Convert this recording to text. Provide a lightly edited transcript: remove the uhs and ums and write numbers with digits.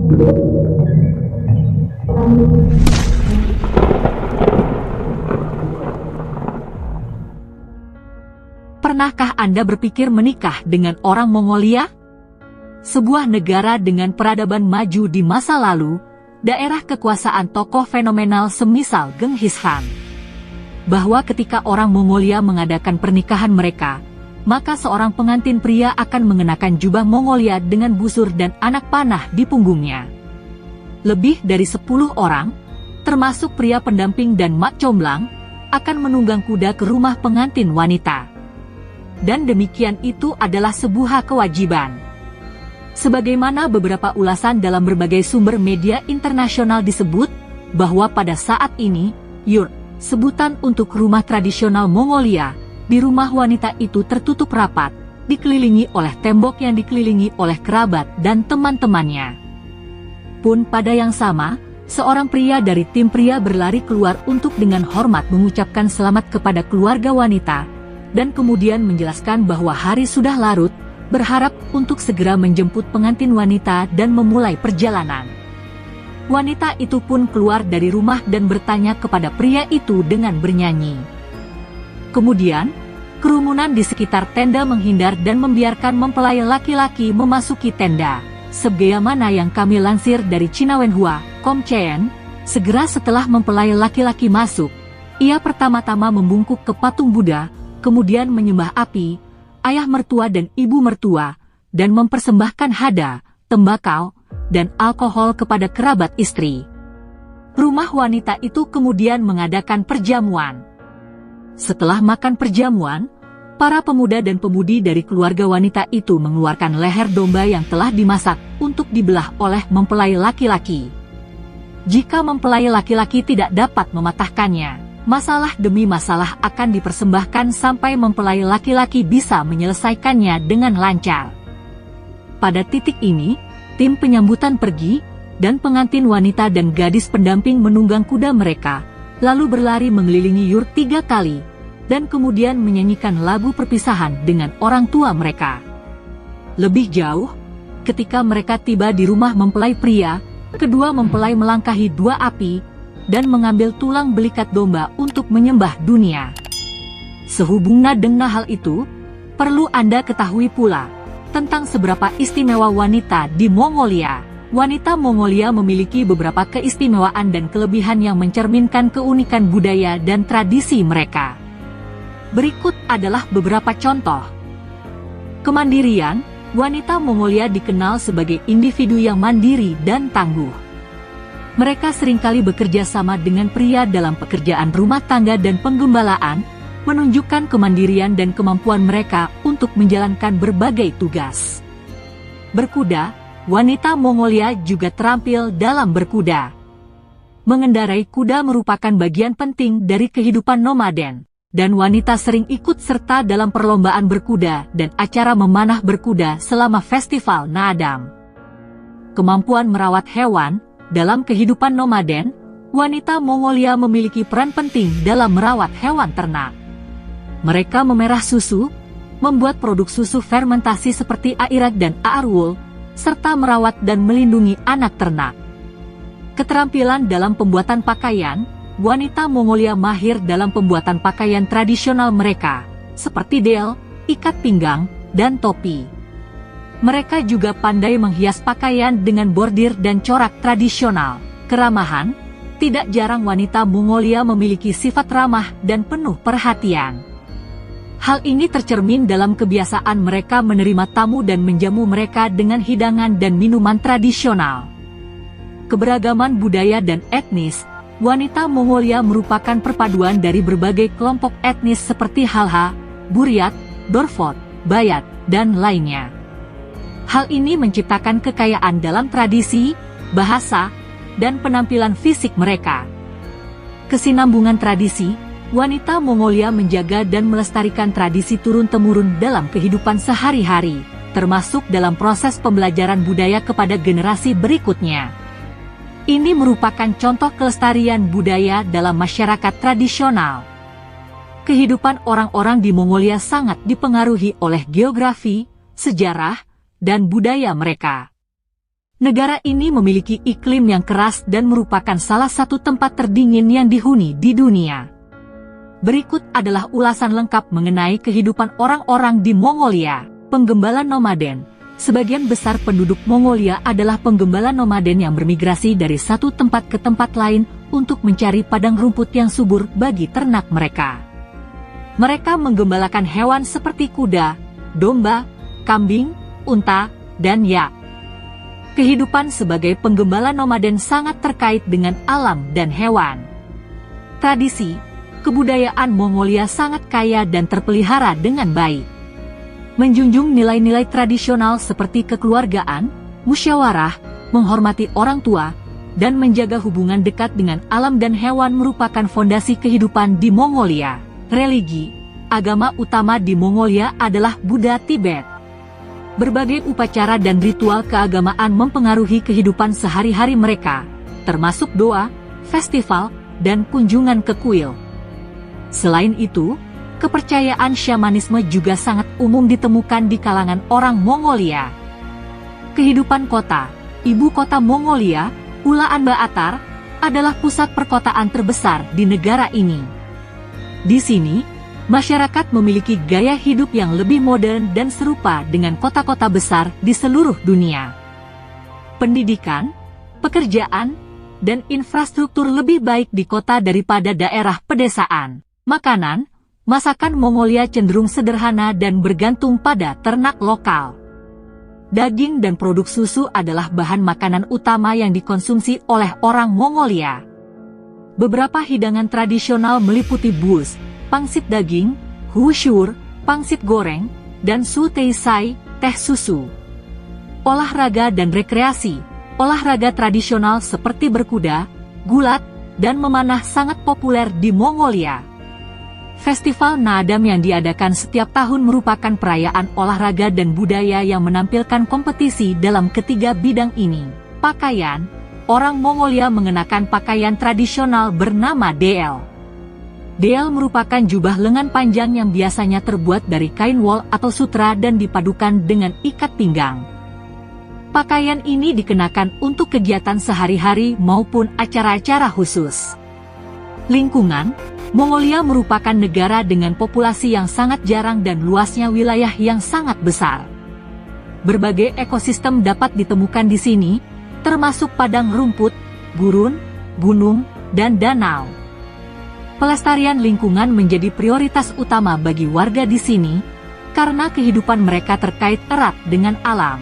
Pernahkah Anda berpikir menikah dengan orang Mongolia? Sebuah negara dengan peradaban maju di masa lalu, daerah kekuasaan tokoh fenomenal semisal Genghis Khan. Bahwa ketika orang Mongolia mengadakan pernikahan mereka, maka seorang pengantin pria akan mengenakan jubah Mongolia dengan busur dan anak panah di punggungnya. Lebih dari 10 orang, termasuk pria pendamping dan mak comblang, akan menunggang kuda ke rumah pengantin wanita. Dan demikian itu adalah sebuah kewajiban. Sebagaimana beberapa ulasan dalam berbagai sumber media internasional disebut, bahwa pada saat ini, yurt, sebutan untuk rumah tradisional Mongolia, di rumah wanita itu tertutup rapat, dikelilingi oleh tembok yang dikelilingi oleh kerabat dan teman-temannya. Pun pada yang sama, seorang pria dari tim pria berlari keluar untuk dengan hormat mengucapkan selamat kepada keluarga wanita, dan kemudian menjelaskan bahwa hari sudah larut, berharap untuk segera menjemput pengantin wanita dan memulai perjalanan. Wanita itu pun keluar dari rumah dan bertanya kepada pria itu dengan bernyanyi. Kemudian, kerumunan di sekitar tenda menghindar dan membiarkan mempelai laki-laki memasuki tenda. Sebagaimana yang kami lansir dari China Wenhua, Com.cn, segera setelah mempelai laki-laki masuk, ia pertama-tama membungkuk ke patung Buddha, kemudian menyembah api, ayah mertua dan ibu mertua, dan mempersembahkan hada, tembakau, dan alkohol kepada kerabat istri. Rumah wanita itu kemudian mengadakan perjamuan. Setelah makan perjamuan, para pemuda dan pemudi dari keluarga wanita itu mengeluarkan leher domba yang telah dimasak untuk dibelah oleh mempelai laki-laki. Jika mempelai laki-laki tidak dapat mematahkannya, masalah demi masalah akan dipersembahkan sampai mempelai laki-laki bisa menyelesaikannya dengan lancar. Pada titik ini, tim penyambutan pergi, dan pengantin wanita dan gadis pendamping menunggang kuda mereka, lalu berlari mengelilingi yurt 3 kali, dan kemudian menyanyikan lagu perpisahan dengan orang tua mereka. Lebih jauh, ketika mereka tiba di rumah mempelai pria, kedua mempelai melangkahi 2 api, dan mengambil tulang belikat domba untuk menyembah dunia. Sehubungnya dengan hal itu, perlu Anda ketahui pula tentang seberapa istimewa wanita di Mongolia. Wanita Mongolia memiliki beberapa keistimewaan dan kelebihan yang mencerminkan keunikan budaya dan tradisi mereka. Berikut adalah beberapa contoh. Kemandirian, wanita Mongolia dikenal sebagai individu yang mandiri dan tangguh. Mereka seringkali bekerja sama dengan pria dalam pekerjaan rumah tangga dan penggembalaan, menunjukkan kemandirian dan kemampuan mereka untuk menjalankan berbagai tugas. Berkuda, wanita Mongolia juga terampil dalam berkuda. Mengendarai kuda merupakan bagian penting dari kehidupan nomaden, dan wanita sering ikut serta dalam perlombaan berkuda dan acara memanah berkuda selama festival Naadam. Kemampuan merawat hewan. Dalam kehidupan nomaden, wanita Mongolia memiliki peran penting dalam merawat hewan ternak. Mereka memerah susu, membuat produk susu fermentasi seperti airat dan aarwool, serta merawat dan melindungi anak ternak. Keterampilan dalam pembuatan pakaian, wanita Mongolia mahir dalam pembuatan pakaian tradisional mereka, seperti del, ikat pinggang, dan topi. Mereka juga pandai menghias pakaian dengan bordir dan corak tradisional. Keramahan, tidak jarang wanita Mongolia memiliki sifat ramah dan penuh perhatian. Hal ini tercermin dalam kebiasaan mereka menerima tamu dan menjamu mereka dengan hidangan dan minuman tradisional. Keberagaman budaya dan etnis, wanita Mongolia merupakan perpaduan dari berbagai kelompok etnis seperti Halha, Buryat, Dorfot, Bayat, dan lainnya. Hal ini menciptakan kekayaan dalam tradisi, bahasa, dan penampilan fisik mereka. Kesinambungan tradisi, wanita Mongolia menjaga dan melestarikan tradisi turun-temurun dalam kehidupan sehari-hari, termasuk dalam proses pembelajaran budaya kepada generasi berikutnya. Ini merupakan contoh kelestarian budaya dalam masyarakat tradisional. Kehidupan orang-orang di Mongolia sangat dipengaruhi oleh geografi, sejarah, dan budaya mereka. Negara ini memiliki iklim yang keras dan merupakan salah satu tempat terdingin yang dihuni di dunia. Berikut adalah ulasan lengkap mengenai kehidupan orang-orang di Mongolia. Penggembala nomaden. Sebagian besar penduduk Mongolia adalah penggembala nomaden yang bermigrasi dari satu tempat ke tempat lain untuk mencari padang rumput yang subur bagi ternak mereka. Mereka menggembalakan hewan seperti kuda, domba, kambing, unta, dan yak. Kehidupan sebagai penggembala nomaden sangat terkait dengan alam dan hewan. Tradisi, kebudayaan Mongolia sangat kaya dan terpelihara dengan baik. Menjunjung nilai-nilai tradisional seperti kekeluargaan, musyawarah, menghormati orang tua, dan menjaga hubungan dekat dengan alam dan hewan merupakan fondasi kehidupan di Mongolia. Religi, agama utama di Mongolia adalah Buddha Tibet. Berbagai upacara dan ritual keagamaan mempengaruhi kehidupan sehari-hari mereka, termasuk doa, festival, dan kunjungan ke kuil. Selain itu, kepercayaan syamanisme juga sangat umum ditemukan di kalangan orang Mongolia. Kehidupan kota, ibu kota Mongolia, Ulaanbaatar, adalah pusat perkotaan terbesar di negara ini. Di sini, masyarakat memiliki gaya hidup yang lebih modern dan serupa dengan kota-kota besar di seluruh dunia. Pendidikan, pekerjaan, dan infrastruktur lebih baik di kota daripada daerah pedesaan. Makanan, masakan Mongolia cenderung sederhana dan bergantung pada ternak lokal. Daging dan produk susu adalah bahan makanan utama yang dikonsumsi oleh orang Mongolia. Beberapa hidangan tradisional meliputi bus, pangsit daging, hushur, pangsit goreng, dan su teisai, teh susu. Olahraga dan rekreasi, olahraga tradisional seperti berkuda, gulat, dan memanah sangat populer di Mongolia. Festival Naadam yang diadakan setiap tahun merupakan perayaan olahraga dan budaya yang menampilkan kompetisi dalam ketiga bidang ini. Pakaian, orang Mongolia mengenakan pakaian tradisional bernama Del. Del merupakan jubah lengan panjang yang biasanya terbuat dari kain wol atau sutra dan dipadukan dengan ikat pinggang. Pakaian ini dikenakan untuk kegiatan sehari-hari maupun acara-acara khusus. Lingkungan, Mongolia merupakan negara dengan populasi yang sangat jarang dan luasnya wilayah yang sangat besar. Berbagai ekosistem dapat ditemukan di sini, termasuk padang rumput, gurun, gunung, dan danau. Pelestarian lingkungan menjadi prioritas utama bagi warga di sini, karena kehidupan mereka terkait erat dengan alam.